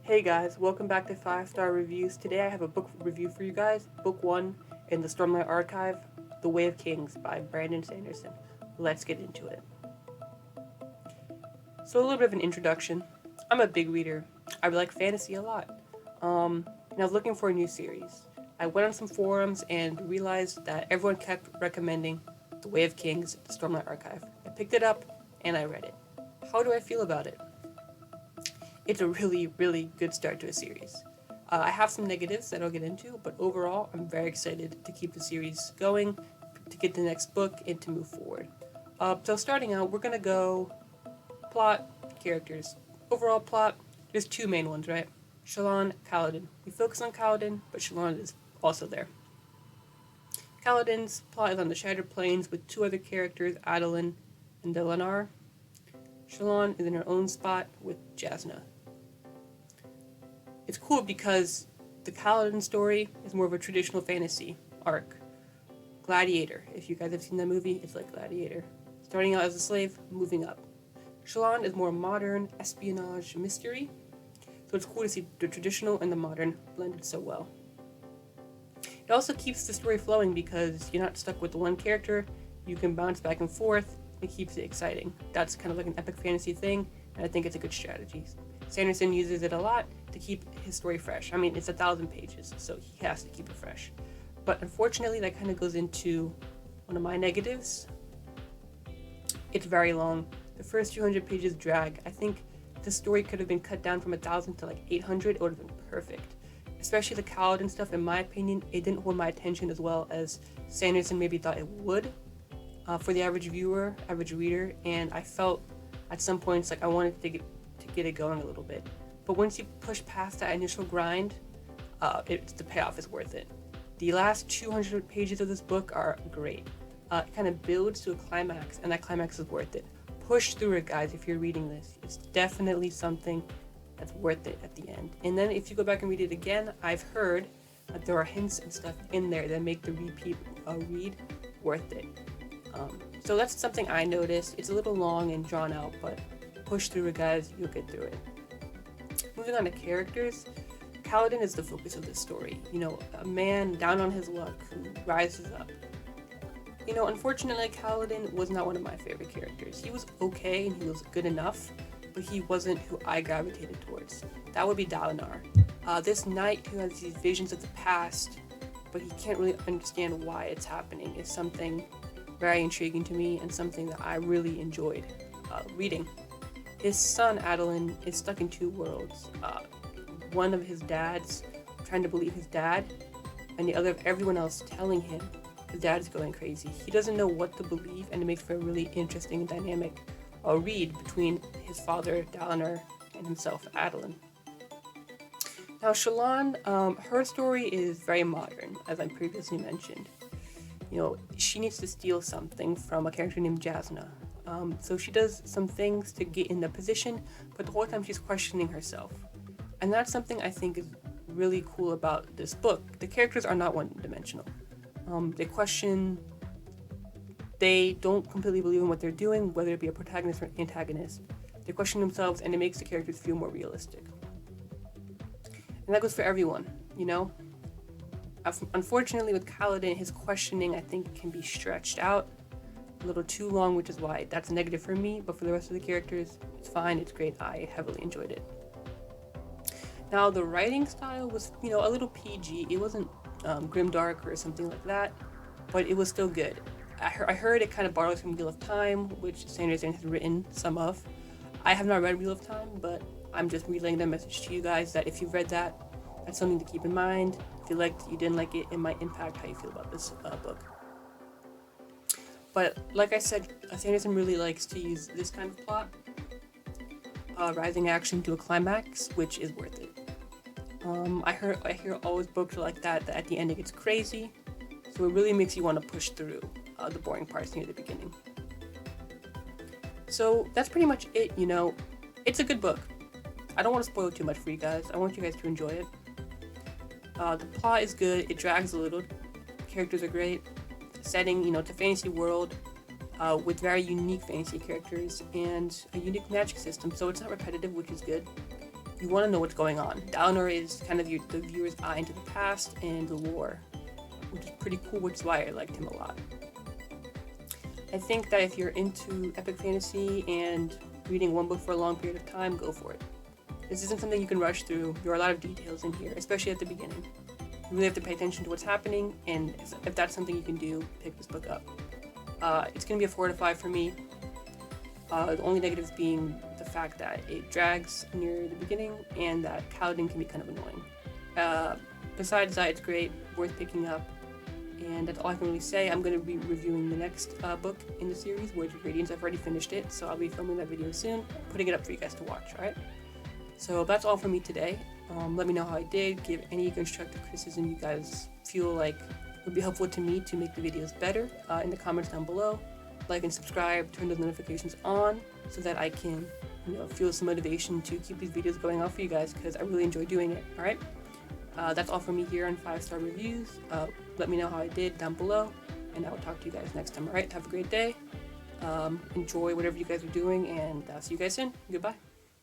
Hey guys, welcome back to 5-Star Reviews. Today I have a book review for you guys. Book 1 in the Stormlight Archive, The Way of Kings by Brandon Sanderson. Let's get into it. So a little bit of an introduction. I'm a big reader. I like fantasy a lot. And I was looking for a new series. I went on some forums and realized that everyone kept recommending The Way of Kings, the Stormlight Archive. I picked it up and I read it. How do I feel about it? It's a really, really good start to a series. I have some negatives that I'll get into, but overall, I'm very excited to keep the series going, to get the next book, and to move forward. So starting out, we're going to go plot, characters. Overall plot, there's two main ones, right? Shalon, Kaladin. We focus on Kaladin, but Shalon is also there. Kaladin's plot is on the Shattered Plains with two other characters, Adolin and Delanar. Shalon is in her own spot with Jasna. It's cool because the Kaladin story is more of a traditional fantasy arc. Gladiator, if you guys have seen that movie, it's like Gladiator. Starting out as a slave, moving up. Shalon is more modern espionage mystery, so it's cool to see the traditional and the modern blended so well. It also keeps the story flowing because you're not stuck with the one character, you can bounce back and forth, it keeps it exciting. That's kind of like an epic fantasy thing, and I think it's a good strategy. Sanderson uses it a lot to keep his story fresh. I mean, it's 1,000 pages, so he has to keep it fresh. But unfortunately, that kind of goes into one of my negatives. It's very long. The first 200 pages drag. I think the story could have been cut down from 1,000 to like 800. It would have been perfect. Especially the Kaladin stuff, in my opinion, it didn't hold my attention as well as Sanderson maybe thought it would for the average viewer, average reader, and I felt at some points like I wanted to get it going a little bit. But once you push past that initial grind, the payoff is worth it. The last 200 pages of this book are great. It kind of builds to a climax, and that climax is worth it. Push through it, guys, if you're reading this. It's definitely something that's worth it at the end. And then if you go back and read it again, I've heard that there are hints and stuff in there that make the repeat read worth it. So that's something I noticed. It's a little long and drawn out, but push through it, guys. You'll get through it. Moving on to characters, Kaladin is the focus of this story. You know, a man down on his luck who rises up. You know, unfortunately, Kaladin was not one of my favorite characters. He was okay and he was good enough, but he wasn't who I gravitated towards. That would be Dalinar. This knight who has these visions of the past, but he can't really understand why it's happening, is something very intriguing to me and something that I really enjoyed reading. His son, Adolin, is stuck in two worlds. One of his dads trying to believe his dad, and the other of everyone else telling him his dad's going crazy. He doesn't know what to believe, and it makes for a really interesting and dynamic read between his father, Dalinar, and himself, Adolin. Now, Shalon, her story is very modern, as I previously mentioned. You know, she needs to steal something from a character named Jasna. So she does some things to get in the position, but the whole time she's questioning herself. And that's something I think is really cool about this book. The characters are not one-dimensional. They don't completely believe in what they're doing, whether it be a protagonist or antagonist. They question themselves, and it makes the characters feel more realistic. And that goes for everyone, you know? Unfortunately, with Kaladin, his questioning, I think, can be stretched out a little too long, which is why that's a negative for me, but for the rest of the characters, it's fine, it's great, I heavily enjoyed it. Now, the writing style was, you know, a little PG. It wasn't grimdark or something like that, but it was still good. I heard it kind of borrows from Wheel of Time, which Sanderson has written some of. I have not read Wheel of Time, but I'm just relaying that message to you guys that if you've read that, that's something to keep in mind. If you liked it, you didn't like it, it might impact how you feel about this book. But like I said, Sanderson really likes to use this kind of plot, rising action to a climax, which is worth it. I hear always books like that at the end it gets crazy, so it really makes you want to push through the boring parts near the beginning. So that's pretty much it, you know. It's a good book. I don't want to spoil too much for you guys. I want you guys to enjoy it. The plot is good. It drags a little. The characters are great. The setting, you know, it's a fantasy world with very unique fantasy characters and a unique magic system, so it's not repetitive, which is good. you want to know what's going on. Downer is kind of the viewer's eye into the past and the lore, which is pretty cool, which is why I liked him a lot. I think that if you're into epic fantasy and reading one book for a long period of time, go for it. This isn't something you can rush through. There are a lot of details in here, especially at the beginning. You really have to pay attention to what's happening, and if that's something you can do, pick this book up. It's going to be a 4 to 5 for me. The only negatives being the fact that it drags near the beginning and that Kaladin can be kind of annoying. Besides that, it's great, worth picking up, and that's all I can really say. I'm going to be reviewing the next book in the series, Words of Radiance. I've already finished it, so I'll be filming that video soon, putting it up for you guys to watch, alright? So that's all for me today. Let me know how I did, give any constructive criticism you guys feel like would be helpful to me to make the videos better in the comments down below. Like and subscribe, turn those notifications on so that I can, feel some motivation to keep these videos going out for you guys, because I really enjoy doing it. All right, that's all from me here on 5-star reviews. Let me know how I did down below, and I will talk to you guys next time. All right, have a great day. Enjoy whatever you guys are doing, and I'll see you guys soon. Goodbye.